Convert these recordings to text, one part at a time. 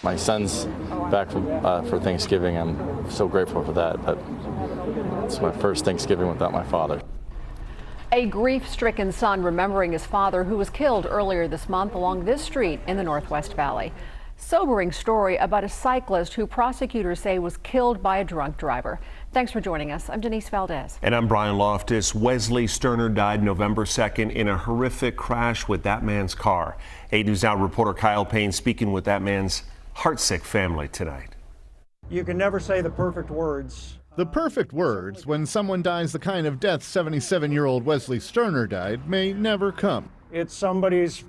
My son's back for Thanksgiving. I'm so grateful for that, but it's my first Thanksgiving without my father. A grief-stricken son remembering his father who was killed earlier this month along this street in the Northwest Valley. Sobering story about a cyclist who prosecutors say was killed by a drunk driver. Thanks for joining us. I'm Denise Valdez. And I'm Brian Loftus. Wesley Sterner died November 2nd in a horrific crash with that man's car. 8 News Now reporter Kyle Payne speaking with that man's heartsick family tonight. You can never say the perfect words. The perfect words when someone dies the kind of death 77-year-old Wesley Sterner died may never come. It's somebody's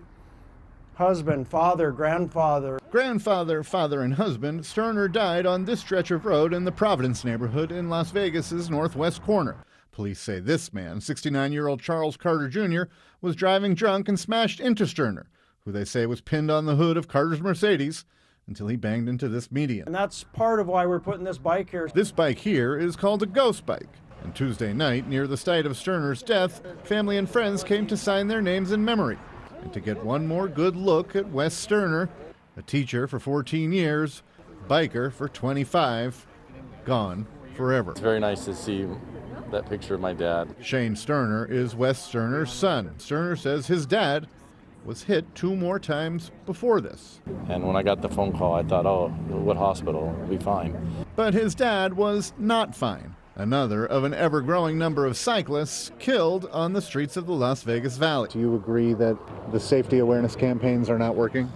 husband, father, grandfather. Grandfather, father, and husband, Sterner died on this stretch of road in the Providence neighborhood in Las Vegas's northwest corner. Police say this man, 69-year-old Charles Carter Jr., was driving drunk and smashed into Sterner, who they say was pinned on the hood of Carter's Mercedes until he banged into this median. And that's part of why we're putting this bike here. This bike here is called a ghost bike. And Tuesday night, near the site of Sterner's death, family and friends came to sign their names in memory and to get one more good look at Wes Sterner, a teacher for 14 years, biker for 25, gone forever. It's very nice to see that picture of my dad. Shane Sterner is Wes Sterner's son. Sterner says his dad was hit 2 more times before this. And when I got the phone call, I thought, oh, what hospital? We'll be fine. But his dad was not fine. Another of an ever-growing number of cyclists killed on the streets of the Las Vegas Valley. Do you agree that the safety awareness campaigns are not working?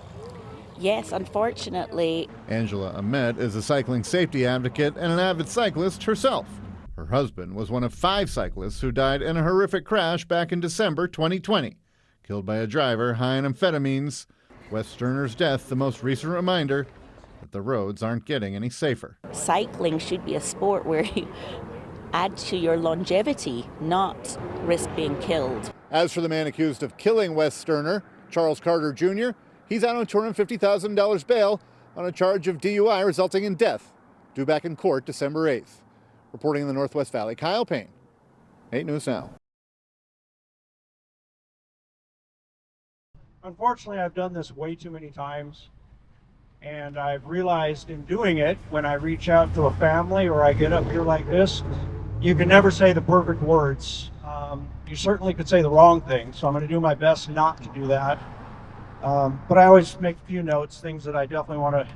Yes, unfortunately. Angela Ahmed is a cycling safety advocate and an avid cyclist herself. Her husband was one of 5 cyclists who died in a horrific crash back in December 2020. Killed by a driver high on amphetamines. Wes Sterner's death, the most recent reminder that the roads aren't getting any safer. Cycling should be a sport where you add to your longevity, not risk being killed. As for the man accused of killing Wes Sterner, Charles Carter Jr., he's out on $250,000 bail on a charge of DUI resulting in death, due back in court December 8th. Reporting in the Northwest Valley, Kyle Payne, 8 News Now. Unfortunately, I've done this way too many times, and I've realized in doing it, when I reach out to a family or I get up here like this, you can never say the perfect words. You certainly could say the wrong thing, so I'm going to do my best not to do that. But I always make a few notes, things that I definitely want to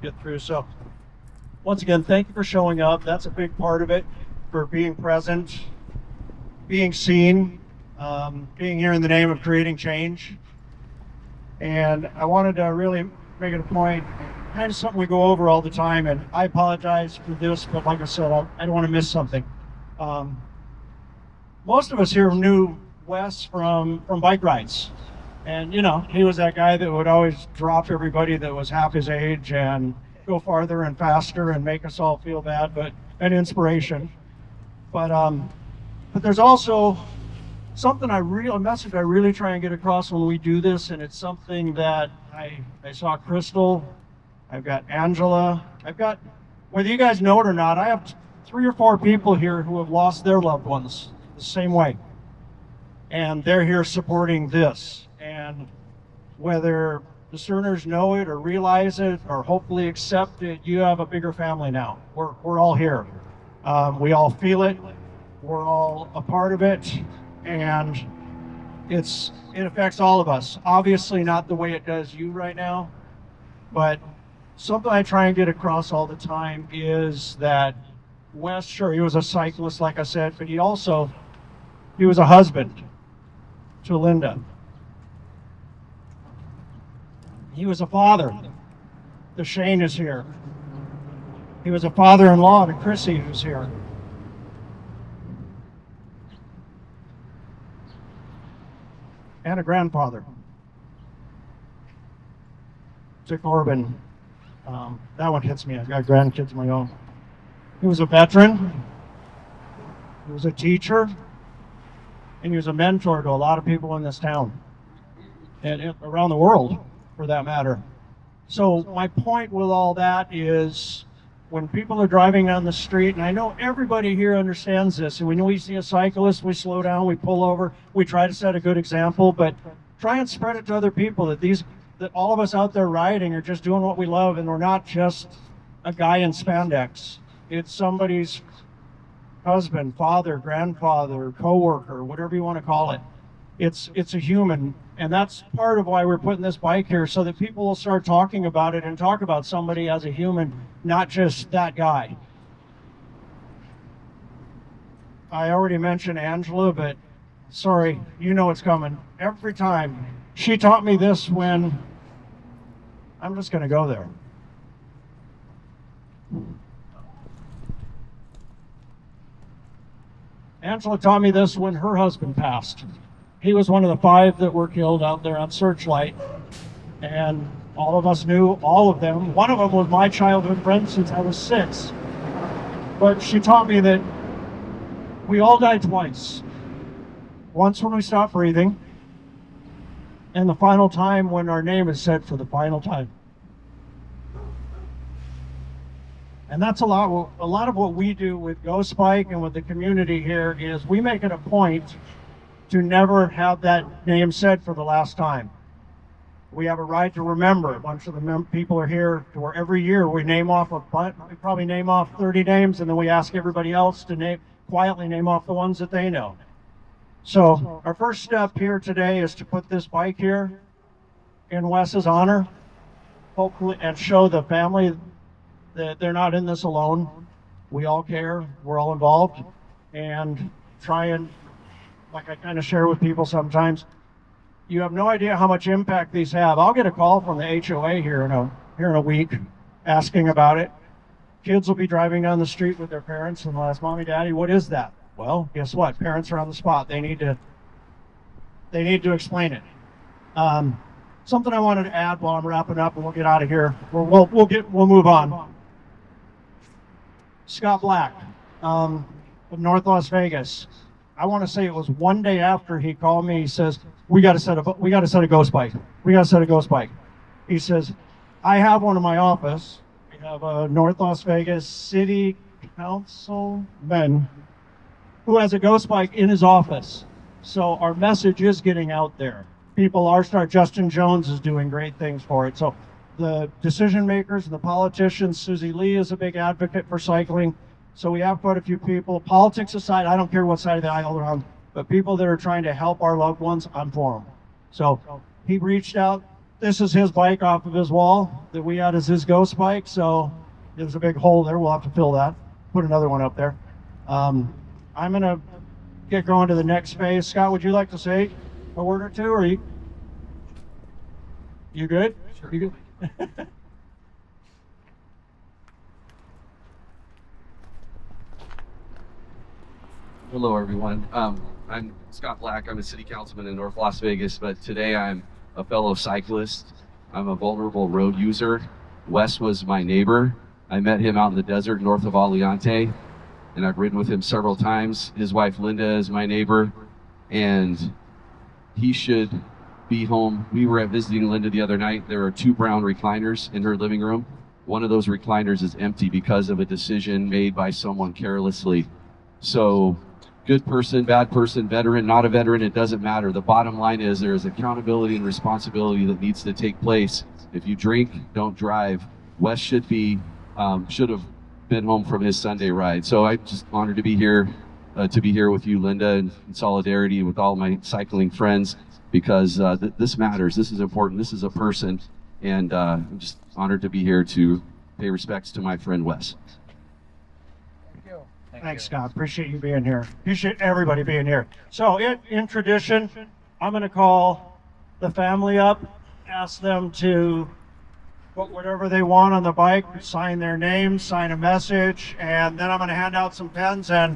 get through. So once again, thank you for showing up. That's a big part of it, for being present, being seen, being here in the name of creating change. And I wanted to really make it a point, kind of something we go over all the time, and I apologize for this, but like I said, I don't want to miss something. Most of us here knew Wes from bike rides. And, you know, he was that guy that would always drop everybody that was half his age and go farther and faster and make us all feel bad, but an inspiration. But there's also something a message I really try and get across when we do this, and it's something that I saw Crystal, I've got Angela, I've got, whether you guys know it or not, I have 3 or 4 people here who have lost their loved ones the same way. And they're here supporting this. And whether the Sterners know it or realize it or hopefully accept it, you have a bigger family now. We're all here. We all feel it. We're all a part of it. And it affects all of us. Obviously not the way it does you right now, but something I try and get across all the time is that Wes, sure, he was a cyclist, like I said, but he was a husband to Linda. He was a father. The Shane is here. He was a father-in-law to Chrissy, who's here. And a grandfather to Corbin. That one hits me. I've got grandkids of my own. He was a veteran. He was a teacher. And he was a mentor to a lot of people in this town and around the world, for that matter. So my point with all that is, when people are driving down the street, and I know everybody here understands this, and when we see a cyclist, we slow down, we pull over, we try to set a good example, but try and spread it to other people that the that all of us out there riding are just doing what we love, and we're not just a guy in spandex. It's somebody's husband, father, grandfather, coworker, whatever you want to call it. It's a human, and that's part of why we're putting this bike here, so that people will start talking about it and talk about somebody as a human, not just that guy. I already mentioned Angela, but sorry, you know it's coming. Every time. She taught me this when, I'm just gonna go there. Angela taught me this when her husband passed. He was one of the 5 that were killed out there on Searchlight. And all of us knew all of them. One of them was my childhood friend since I was 6. But she taught me that we all die twice. Once when we stop breathing, and the final time when our name is said for the final time. And that's a lot of what we do with Ghost Bike and with the community here is we make it a point to never have that name said for the last time. We have a ride to remember. A bunch of the people are here to where every year we probably name off 30 names, and then we ask everybody else to quietly name off the ones that they know. So our first step here today is to put this bike here in Wes's honor, hopefully, and show the family that they're not in this alone. We all care, we're all involved, and try and, like I kind of share with people sometimes, you have no idea how much impact these have. I'll get a call from the HOA here in a week asking about it. Kids will be driving down the street with their parents and they'll ask, Mommy, Daddy, what is that? Well, guess what? Parents are on the spot. They need to explain it. Something I wanted to add while I'm wrapping up, and we'll get out of here. We'll move on. Scott Black, of North Las Vegas. I want to say it was one day after he called me. He says, "We got to set a ghost bike. We got to set a ghost bike." He says, "I have one in my office. We have a North Las Vegas City Councilman who has a ghost bike in his office. So our message is getting out there. People are Justin Jones is doing great things for it. So the decision makers and the politicians, Susie Lee is a big advocate for cycling. So we have quite a few people. Politics aside, I don't care what side of the aisle they're on, but people that are trying to help our loved ones, I'm for them. So he reached out. This is his bike off of his wall that we had as his ghost bike. So there's a big hole there. We'll have to fill that. Put another one up there. I'm going to get going to the next phase. Scott, would you like to say a word or two? Or you good? Sure. You good? Hello, everyone. I'm Scott Black. I'm a city councilman in North Las Vegas, but today I'm a fellow cyclist. I'm a vulnerable road user. Wes was my neighbor. I met him out in the desert north of Aliante, and I've ridden with him several times. His wife Linda is my neighbor, and he should be home. We were visiting Linda the other night. There are 2 brown recliners in her living room. One of those recliners is empty because of a decision made by someone carelessly. So good person, bad person, veteran, not a veteran, it doesn't matter. The bottom line is there is accountability and responsibility that needs to take place. If you drink, don't drive. Wes should have been home from his Sunday ride. So I'm just honored to be here with you, Linda, and in solidarity with all my cycling friends, because this matters. This is important. This is a person, and I'm just honored to be here to pay respects to my friend Wes. Thanks, Scott. Appreciate you being here. Appreciate everybody being here. So in tradition, I'm going to call the family up, ask them to put whatever they want on the bike, sign their name, sign a message, and then I'm going to hand out some pens and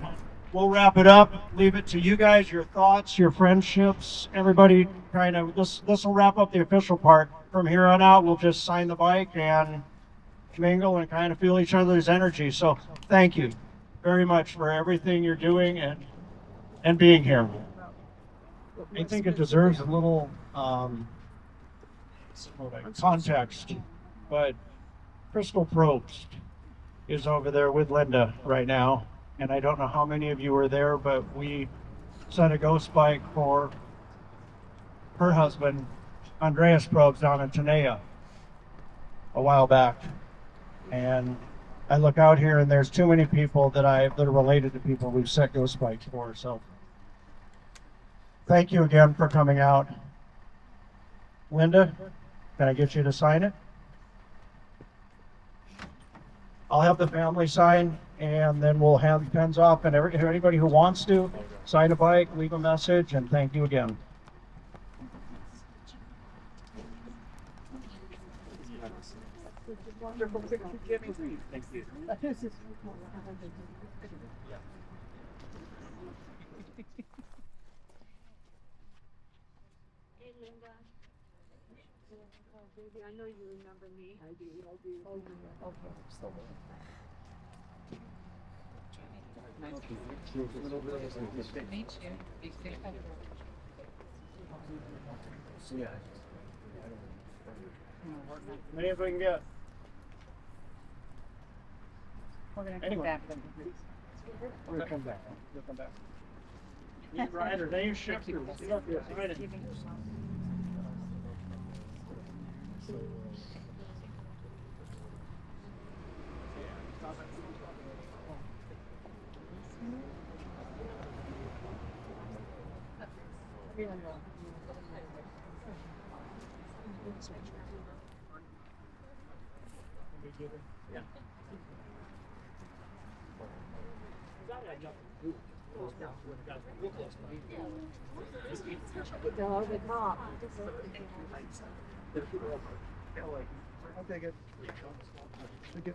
we'll wrap it up. Leave it to you guys, your thoughts, your friendships, everybody kind of, this will wrap up the official part. From here on out, we'll just sign the bike and mingle and kind of feel each other's energy. So thank you very much for everything you're doing and being here. I think it deserves a little context, but Crystal Probst is over there with Linda right now, and I don't know how many of you were there, but we set a ghost bike for her husband Andreas probes down in Tenaya a while back. And I look out here and there's too many people that are related to people we've set ghost spikes for. So thank you again for coming out. Linda, can I get you to sign it? I'll have the family sign, and then we'll have the pens off, and anybody who wants to sign a bike, leave a message, and thank you again. Wonderful. Thank you. Hey, Linda. Oh, baby, I know you remember me. I do. Oh, you will. Okay, so nice to meet you. Meet you. Be safe. Yeah. Many as we can get. We're gonna come back. We're gonna come back. We'll come back. You rider, they shift you. Yeah. I'll take it. Thank you.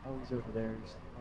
Oh, he's over there. Oh,